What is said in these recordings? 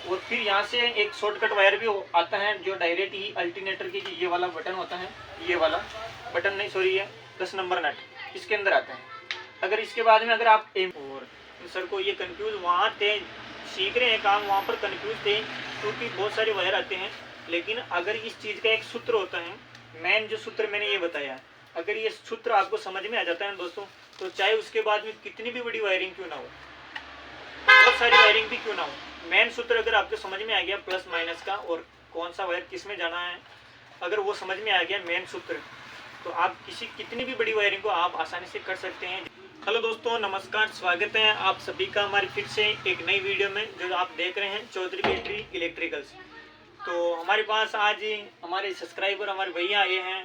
और फिर यहाँ से एक शॉर्टकट वायर भी आता है जो डायरेक्ट ही अल्टरनेटर की ये वाला बटन होता है, ये वाला बटन नहीं सॉरी ये 10 नंबर नट इसके अंदर आता है। अगर इसके बाद में अगर आप और सर को ये कंफ्यूज वहाँ थे, सीख रहे हैं काम वहाँ पर कंफ्यूज थे क्योंकि बहुत सारे वायर आते हैं। लेकिन अगर इस चीज़ का एक सूत्र होता है, मेन जो सूत्र मैंने ये बताया, अगर ये सूत्र आपको समझ में आ जाता है दोस्तों, तो चाहे उसके बाद में कितनी भी बड़ी वायरिंग क्यों ना हो, बहुत सारी वायरिंग भी क्यों ना हो, मेन सूत्र अगर आपको समझ में आ गया प्लस माइनस का और कौन सा वायर किस में जाना है, अगर वो समझ में आ गया मेन सूत्र, तो आप कितनी भी बड़ी वायरिंग को आप आसानी से कर सकते हैं। हेलो दोस्तों, नमस्कार, स्वागत है आप सभी का हमारी फिर से एक नई वीडियो में जो आप देख रहे हैं चौधरी बैटरी इलेक्ट्रिकल्स। तो हमारे पास आज हमारे सब्सक्राइबर हमारे भैया आए हैं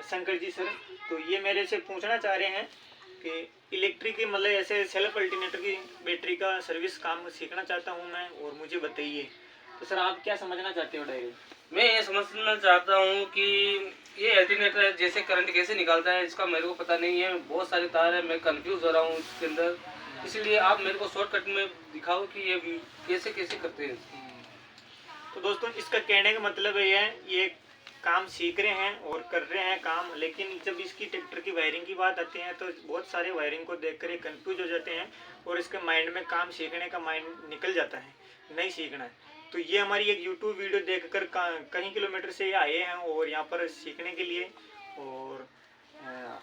शंकर जी सर। तो ये मेरे से पूछना चाह रहे हैं कि इलेक्ट्रिक की मतलब ऐसे सेल्फ अल्टरनेटर की बैटरी का सर्विस काम सीखना चाहता हूँ मैं, और मुझे बताइए। तो सर आप क्या समझना चाहते हो डायरेक्ट? मैं ये समझना चाहता हूँ कि ये अल्टरनेटर जैसे करंट कैसे निकालता है इसका मेरे को पता नहीं है, बहुत सारे तार है, मैं कंफ्यूज हो रहा हूँ इसके अंदर। इसलिए आप मेरे को शॉर्टकट में दिखाओ कि ये कैसे कैसे करते हैं। तो दोस्तों इसका कहने का मतलब ये काम सीख रहे हैं और कर रहे हैं काम, लेकिन जब इसकी ट्रैक्टर की वायरिंग की बात आती है तो बहुत सारे वायरिंग को देखकर ये कंफ्यूज हो जाते हैं और इसके माइंड में काम सीखने का माइंड निकल जाता है, नहीं सीखना है। तो ये हमारी एक यूट्यूब वीडियो देखकर कई किलोमीटर से ये आए हैं और यहाँ पर सीखने के लिए, और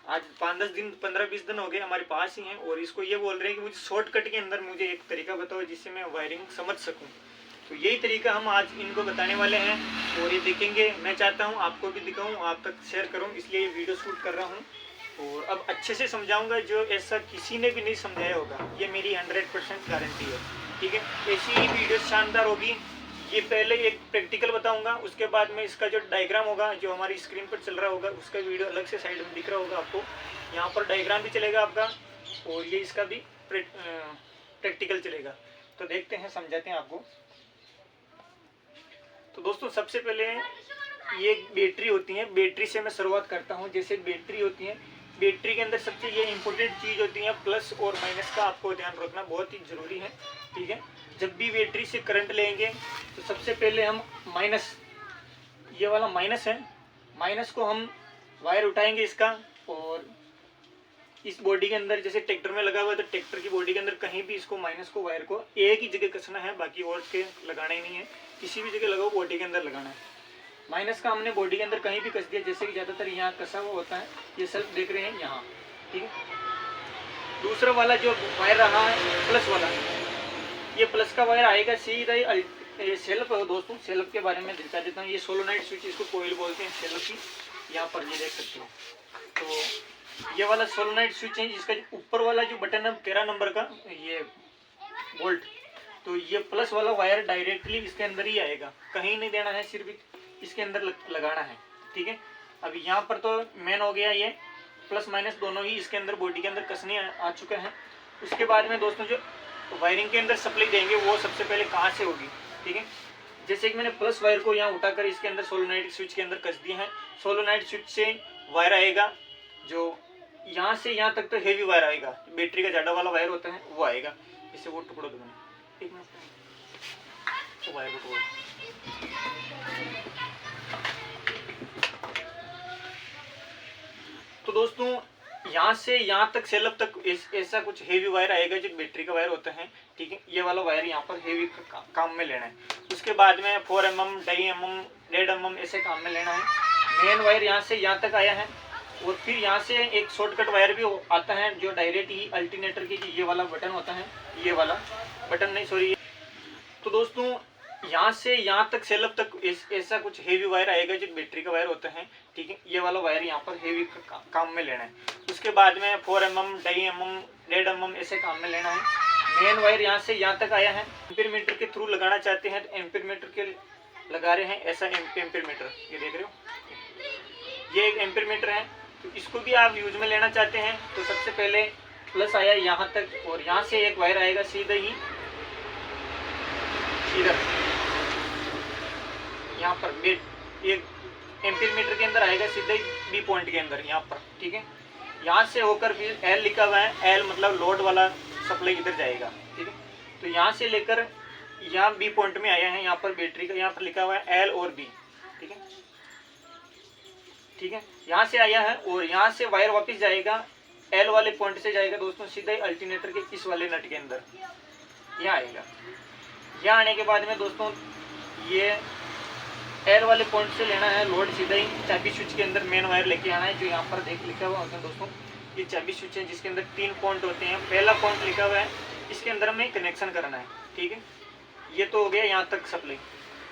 आज 5-10 दिन 15-20 दिन हो गए हमारे पास ही हैं, और इसको ये बोल रहे हैं कि मुझे शॉर्टकट के अंदर मुझे एक तरीका बताओ जिससे मैं वायरिंग समझ सकूँ। तो यही तरीका हम आज इनको बताने वाले हैं और ये देखेंगे। मैं चाहता हूँ आपको भी दिखाऊँ, आप तक शेयर करूँ, इसलिए ये वीडियो शूट कर रहा हूँ। और अब अच्छे से समझाऊंगा जो ऐसा किसी ने भी नहीं समझाया होगा, ये मेरी 100% गारंटी है। ठीक है, ऐसी ही वीडियो शानदार होगी। ये पहले एक प्रैक्टिकल बताऊंगा, उसके बाद में इसका जो डायग्राम होगा जो हमारी स्क्रीन पर चल रहा होगा उसका वीडियो अलग से साइड में दिख रहा होगा आपको, यहाँ पर डायग्राम भी चलेगा आपका और ये इसका भी प्रैक्टिकल चलेगा। तो देखते हैं, समझाते हैं आपको। तो दोस्तों सबसे पहले ये बैटरी होती है, बैटरी से मैं शुरुआत करता हूँ। जैसे बैटरी होती है, बैटरी के अंदर सबसे ये इंपॉर्टेंट चीज़ होती है प्लस और माइनस का, आपको ध्यान रखना बहुत ही ज़रूरी है। ठीक है, जब भी बैटरी से करंट लेंगे तो सबसे पहले हम माइनस, ये वाला माइनस है, माइनस को हम वायर उठाएंगे इसका, और इस बॉडी के अंदर जैसे ट्रैक्टर में लगा हुआ है तो ट्रैक्टर की बॉडी के अंदर कहीं भी इसको माइनस को वायर को एक ही जगह कसना है, बाकी और के लगाना ही नहीं है, किसी भी जगह लगाओ बॉडी के अंदर लगाना है। माइनस का हमने बॉडी के अंदर कहीं भी कस दिया, जैसे कि ज़्यादातर यहाँ कसा हुआ होता है, ये सेल्फ देख रहे हैं यहाँ। ठीक है, दूसरा वाला जो वायर रहा है प्लस वाला, ये प्लस का वायर आएगा सीधा ही सेल्फ है। दोस्तों सेल्फ के बारे में बता देता हूँ, ये सोलोनाइट स्विच, इसको कोयल बोलते हैं सेल्फ की, यहाँ पर ये देख सकते हो। तो ये वाला सोलोनाइट स्विच है, जिसका ऊपर वाला जो बटन है 13 नंबर का, ये वोल्ट, तो ये प्लस वाला वायर डायरेक्टली इसके अंदर ही आएगा, कहीं नहीं देना है, सिर्फ इसके अंदर लगाना है। ठीक है, अब यहाँ पर तो मेन हो गया, ये प्लस माइनस दोनों ही इसके अंदर बॉडी के अंदर कसने आ चुके हैं। उसके बाद में दोस्तों जो वायरिंग के अंदर सप्लाई देंगे वो सबसे पहले कहाँ से होगी। ठीक है, जैसे कि मैंने प्लस वायर को यहाँ उठाकर इसके अंदर सोलोनाइट स्विच के अंदर कस दिया है, सोलोनाइट स्विच से वायर आएगा जो यहाँ से यहाँ तक तो हेवी वायर आएगा, बैटरी का ज़्यादा वाला वायर होता है वो आएगा। इसे वो टुकड़ा दो, मैंने एक मिनट तो वायर को टुकड़ा। तो दोस्तों यहाँ से यहाँ तक सेल्फ तक ऐसा कुछ हेवी वायर आएगा जो बैटरी का वायर होता है। ठीक है, ये वाला वायर यहाँ पर हेवी काम में लेना है। उसके बाद में 4 mm, 2.5 mm, 1.5 mm ऐसे काम में लेना है। मेन वायर यहाँ से यहाँ तक आया है, और फिर यहाँ से एक शॉर्टकट वायर भी आता है जो डायरेक्ट ही अल्टरनेटर की ये वाला बटन होता है, ये वाला बटन नहीं सॉरी। तो दोस्तों यहाँ से यहाँ तक सेल्फ तक ऐसा कुछ हेवी वायर आएगा जो बैटरी का वायर होता है। ठीक है, ये वाला वायर यहाँ पर हेवी काम में लेना है। उसके बाद में 4 mm, 2.5 mm, 1.5 mm ऐसे काम में लेना है। मेन वायर यहाँ से यहाँ तक आया है। एम्पीयर मीटर के थ्रू लगाना चाहते हैं तो एम्पीयर मीटर के लगा रहे हैं, ऐसा एम्पीयर मीटर ये देख रहे हो, ये एक एम्पीयर मीटर है। तो इसको भी आप यूज में लेना चाहते हैं तो सबसे पहले प्लस आया यहाँ तक, और यहाँ से एक वायर आएगा सीधा ही इधर यहाँ पर एक एम्पीयर मीटर के अंदर आएगा सीधा ही बी पॉइंट के अंदर यहाँ पर। ठीक है, यहाँ से होकर फिर एल लिखा हुआ है, एल मतलब लोड वाला सप्लाई इधर जाएगा। ठीक है, तो यहाँ से लेकर यहाँ बी पॉइंट में आया है, यहाँ पर बैटरी का यहाँ पर लिखा हुआ है एल और बी, ठीक है, ठीक है। यहाँ से आया है और यहाँ से वायर वापस जाएगा, एल वाले पॉइंट से जाएगा दोस्तों सीधा ही अल्टरनेटर के इस वाले नट के अंदर यहाँ आएगा। यहाँ आने के बाद में दोस्तों ये एल वाले पॉइंट से लेना है लोड, सीधा ही चाबी स्विच के अंदर मेन वायर लेके आना है, जो यहाँ पर देख लिखा हुआ होता है दोस्तों। ये चाबी स्विच है जिसके अंदर 3 पॉइंट होते हैं। पहला पॉइंट लिखा हुआ है, इसके अंदर हमें कनेक्शन करना है, ठीक है। ये तो हो गया यहाँ तक सप्लाई।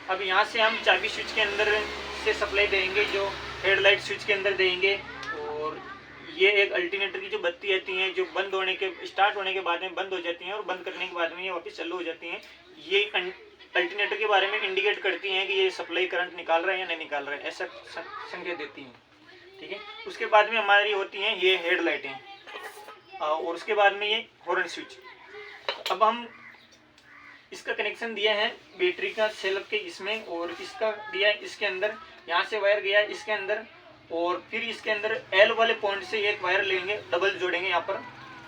अब यहाँ से हम चाबी स्विच के अंदर से सप्लाई देंगे, जो हेडलाइट स्विच के अंदर देंगे। और ये एक अल्टरनेटर की जो बत्ती आती है, जो बंद होने के स्टार्ट होने के बाद में बंद हो जाती हैं और बंद करने के बाद में ये वापस चालू हो जाती हैं। ये अल्टरनेटर के बारे में इंडिकेट करती हैं कि ये सप्लाई करंट निकाल रहा है या नहीं निकाल रहा है, ऐसा संकेत देती हैं, ठीक है। उसके बाद में हमारी होती हैं ये हेडलाइटें और उसके बाद में ये हॉर्न स्विच। अब हम इसका कनेक्शन दिया है बैटरी का सेल के इसमें, और इसका दिया है इसके अंदर। यहाँ से वायर गया इसके अंदर और फिर इसके अंदर एल वाले पॉइंट से एक वायर लेंगे, डबल जोड़ेंगे यहाँ पर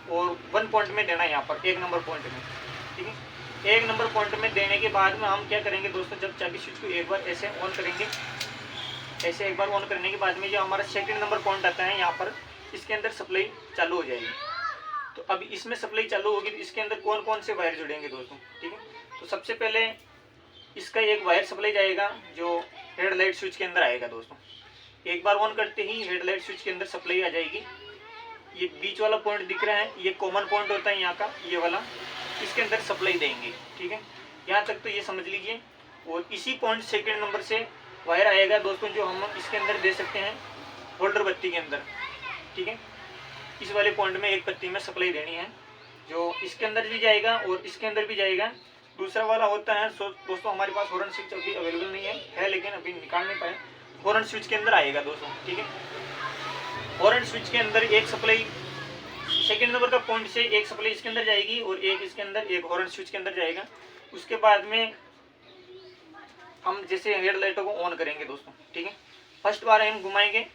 और 1 पॉइंट में देना है यहाँ पर 1 नंबर पॉइंट में, ठीक है। 1 नंबर पॉइंट में देने के बाद में हम क्या करेंगे दोस्तों, जब चाबी स्विच को एक बार ऐसे ऑन करेंगे, ऐसे एक बार ऑन करने के बाद में जो हमारा 2nd नंबर पॉइंट आता है यहाँ पर, इसके अंदर सप्लाई चालू हो जाएगी। तो अब इसमें सप्लाई चालू होगी तो इसके अंदर कौन कौन से वायर जुड़ेंगे दोस्तों, ठीक है। तो सबसे पहले इसका एक वायर सप्लाई जाएगा जो हेडलाइट स्विच के अंदर आएगा दोस्तों। एक बार ऑन करते ही हेडलाइट स्विच के अंदर सप्लाई आ जाएगी। ये बीच वाला पॉइंट दिख रहा है, ये कॉमन पॉइंट होता है यहाँ का, ये वाला, इसके अंदर सप्लाई देंगे, ठीक है। यहाँ तक तो ये समझ लीजिए। और इसी पॉइंट 2nd नंबर से वायर आएगा दोस्तों, जो हम इसके अंदर दे सकते हैं होल्डर बत्ती के अंदर, ठीक है। इस वाले पॉइंट में एक बत्ती में सप्लाई देनी है, जो इसके अंदर भी जाएगा और इसके अंदर भी जाएगा। दूसरा वाला होता है दोस्तों, हमारे पास हॉर्न स्विच अभी अवेलेबल नहीं है लेकिन अभी निकाल नहीं पाए। हॉर्न स्विच के अंदर आएगा दोस्तों, ठीक है। हॉर्न स्विच के अंदर एक सप्लाई 2nd नंबर का पॉइंट से एक सप्लाई इसके अंदर जाएगी और एक इसके अंदर, एक हॉर्न स्विच के अंदर जाएगा। उसके बाद में हम जैसे हेडलाइटों को ऑन करेंगे दोस्तों, ठीक है। फर्स्ट बार हम घुमाएंगे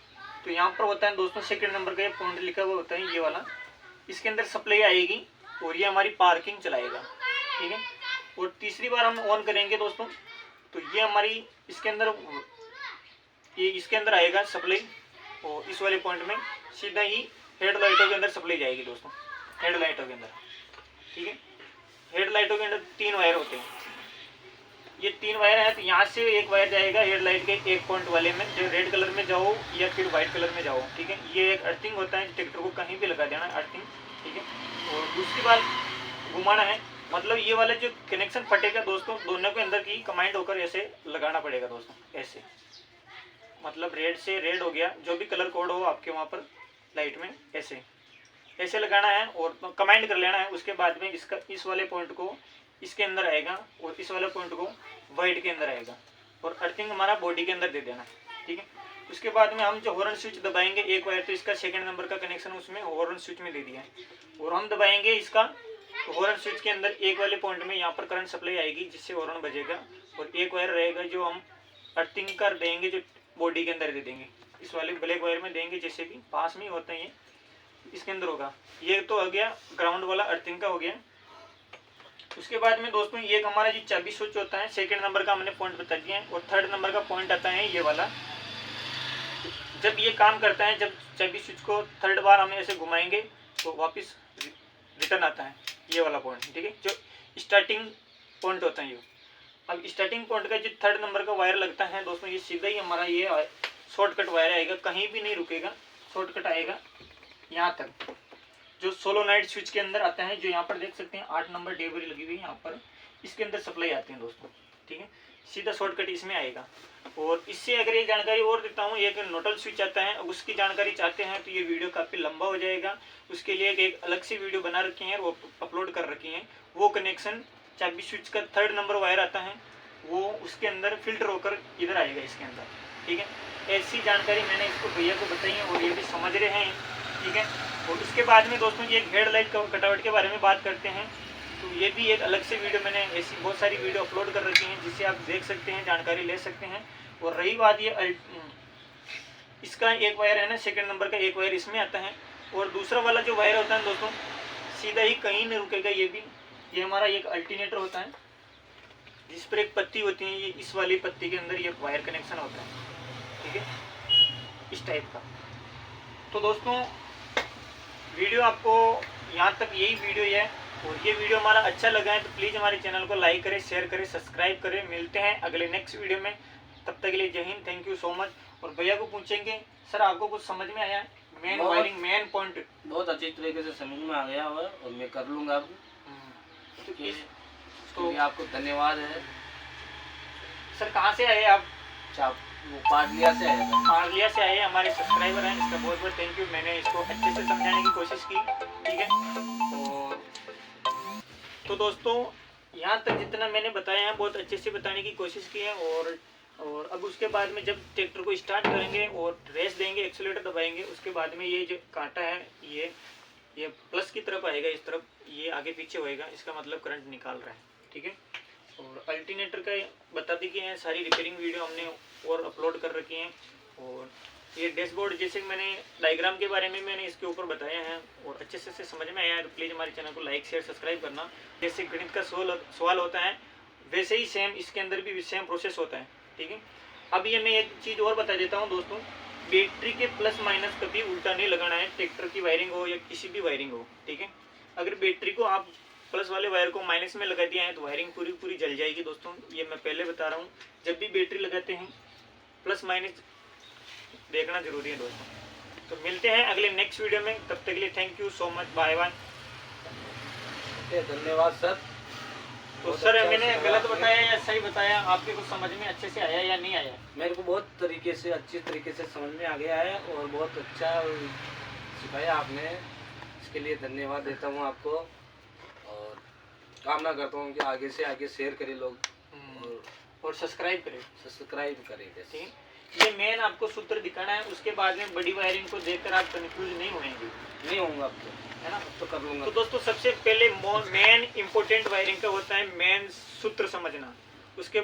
तो यहाँ पर होता है दोस्तों 2nd नंबर का ये पॉइंट लिखा हुआ होता है, ये वाला, इसके अंदर सप्लाई आएगी और ये हमारी पार्किंग चलाएगा, ठीक है। और तीसरी बार हम ऑन करेंगे दोस्तों तो ये हमारी इसके अंदर, ये इसके अंदर आएगा सप्लाई और इस वाले पॉइंट में सीधा ही हेडलाइटों के अंदर सप्लाई जाएगी दोस्तों, हेडलाइटों के अंदर, ठीक है। हेडलाइटों के अंदर 3 वायर होते हैं, ये 3 वायर है। तो यहाँ से एक वायर जाएगा हेडलाइट के एक पॉइंट वाले में, जो रेड कलर में जाओ या फिर व्हाइट कलर में जाओ, ठीक है। ये एक अर्थिंग होता है, ट्रैक्टर को कहीं भी लगा देना अर्थिंग, ठीक है। और दूसरी बार घुमाना है, मतलब ये वाला जो कनेक्शन फटेगा दोस्तों, दोनों के अंदर की कमांड होकर ऐसे लगाना पड़ेगा दोस्तों, ऐसे, मतलब रेड से रेड हो गया, जो भी कलर कोड हो आपके वहाँ पर लाइट में, ऐसे ऐसे लगाना है और कमांड कर लेना है। उसके बाद में इसका इस वाले पॉइंट को इसके अंदर आएगा और इस वाले पॉइंट को वाइट के अंदर आएगा और अर्थिंग हमारा बॉडी के अंदर दे देना, ठीक है। उसके बाद में हम जो हॉर्न स्विच दबाएंगे, एक वायर तो इसका 2nd नंबर का कनेक्शन उसमें हॉर्न स्विच में दे दिया है और हम दबाएंगे इसका, तो हॉर्न स्विच के अंदर एक वाले पॉइंट में यहाँ पर करंट सप्लाई आएगी जिससे हॉर्न बजेगा और एक वायर रहेगा जो हम अर्थिंग कर देंगे, जो बॉडी के अंदर दे देंगे, इस वाले ब्लैक वायर में देंगे, जैसे कि पास में ही होता है ये, इसके अंदर होगा। ये तो हो गया ग्राउंड वाला अर्थिंग का हो गया। उसके बाद में दोस्तों ये हमारा जो चाबी स्विच होता है 2nd नंबर का हमने पॉइंट बता दिया है और 3rd नंबर का पॉइंट आता है ये वाला। जब ये काम करता है, जब चाबी स्विच को 3rd बार हम ऐसे घुमाएंगे तो वापस रिटर्न आता है ये वाला पॉइंट, ठीक है, जो स्टार्टिंग पॉइंट होता है ये। अब स्टार्टिंग पॉइंट का जो 3rd नंबर का वायर लगता है दोस्तों, ये सीधा ही हमारा ये शॉर्टकट वायर आएगा, कहीं भी नहीं रुकेगा, शॉर्टकट आएगा यहाँ तक, जो सोलोनाइट स्विच के अंदर आता है, जो यहाँ पर देख सकते हैं 8 नंबर डेबरी लगी हुई है यहाँ पर, इसके अंदर सप्लाई आती है दोस्तों, ठीक है। सीधा शॉर्टकट इसमें आएगा। और इससे अगर ये जानकारी और देता हूँ, एक नोटल स्विच आता है, उसकी जानकारी चाहते हैं तो ये वीडियो काफ़ी लंबा हो जाएगा, उसके लिए एक अलग से वीडियो बना रखी है, वो अपलोड कर रखी है। वो कनेक्शन चाबी स्विच का 3rd नंबर वायर आता है, वो उसके अंदर फिल्टर होकर इधर आएगा इसके अंदर, ठीक है। ऐसी जानकारी मैंने इसको भैया को बताई है और ये भी समझ रहे हैं, ठीक है। और उसके बाद में दोस्तों ये हेडलाइट कटआउट के बारे में बात करते हैं, तो ये भी एक अलग से वीडियो मैंने ऐसी बहुत सारी वीडियो अपलोड कर रखी हैं, जिससे आप देख सकते हैं, जानकारी ले सकते हैं। और रही बात ये इसका एक वायर है ना 2nd नंबर का, एक वायर इसमें आता है और दूसरा वाला जो वायर होता है दोस्तों सीधा ही कहीं नहीं रुकेगा, ये भी, ये हमारा एक अल्टरनेटर होता है, जिस पर एक पत्ती होती है, ये इस वाली पत्ती के अंदर ये वायर कनेक्शन होता है, ठीक है, इस टाइप का। तो दोस्तों वीडियो आपको यहाँ तक यही वीडियो है, और ये वीडियो हमारा अच्छा लगा है तो प्लीज़ हमारे चैनल को लाइक करें, शेयर करें, सब्सक्राइब करें। मिलते हैं अगले नेक्स्ट वीडियो में, तब तक के लिए जय Hind, thank you so much. और भैया को पूछेंगे सर आपको कुछ समझ में आया? मेन वायरिंग, मेन पॉइंट बहुत अच्छी तरीके से समझ में आ गया हुआ है और मैं कर लूँगा अब। तो आपको धन्यवाद है सर। कहाँ से आए आप? वो पार्लिया से आया था। पार्लिया से आए, हमारे सब्सक्राइबर हैं, इसका बहुत बहुत थैंक यू। मैंने इसको अच्छे से समझाने की कोशिश की, ठीक है। और तो दोस्तों यहाँ तक जितना मैंने बताया है बहुत अच्छे से बताने की कोशिश की है। और अब उसके बाद में जब ट्रैक्टर को स्टार्ट करेंगे और रेस देंगे, एक्सीलरेटर दबाएंगे, उसके बाद में ये जो कांटा है ये प्लस की तरफ आएगा, इस तरफ ये आगे पीछे होएगा, इसका मतलब करंट निकाल रहा है, ठीक है। और अल्टरनेटर का बता दी गई है, सारी रिपेयरिंग वीडियो हमने और अपलोड कर रखी हैं। और ये डैशबोर्ड जैसे मैंने डायग्राम के बारे में मैंने इसके ऊपर बताया है और अच्छे से समझ में आया है तो प्लीज़ हमारे चैनल को लाइक शेयर सब्सक्राइब करना। जैसे गणित का सवाल होता है वैसे ही सेम इसके अंदर भी सेम प्रोसेस होता है, ठीक है। अब ये मैं एक चीज़ और बता देता हूँ दोस्तों, बैटरी के प्लस माइनस कभी उल्टा नहीं लगाना है, ट्रैक्टर की वायरिंग हो या किसी भी वायरिंग हो, ठीक है। अगर बैटरी को आप प्लस वाले वायर को माइनस में लगा दिया है तो वायरिंग पूरी जल जाएगी दोस्तों, ये मैं पहले बता रहा हूँ। जब भी बैटरी लगाते हैं प्लस माइनस देखना जरूरी है दोस्तों। तो मिलते हैं अगले नेक्स्ट वीडियो में, तब तक के लिए thank you so much, bye bye. धन्यवाद सर। तो सर मैंने गलत बताया या सही बताया? आपके कुछ समझ में अच्छे से आया या नहीं आया? मेरे को बहुत अच्छी तरीके से समझ में आ गया है और बहुत अच्छा सिखाया आपने, इसके लिए धन्यवाद देता हूँ आपको। और कामना करता हूँ कि आगे से आगे शेयर करें लोग और सब्सक्राइब करें, ठीक है। ये मेन आपको सूत्र दिखाना है, उसके बाद में बड़ी वायरिंग को देखकर आप कंफ्यूज नहीं होंगे, अब तो है ना, तो कर लूँगा। तो दोस्तों सबसे पहले मेन इंपॉर्टेंट वायरिंग का होता है मेन सूत्र समझना, उसके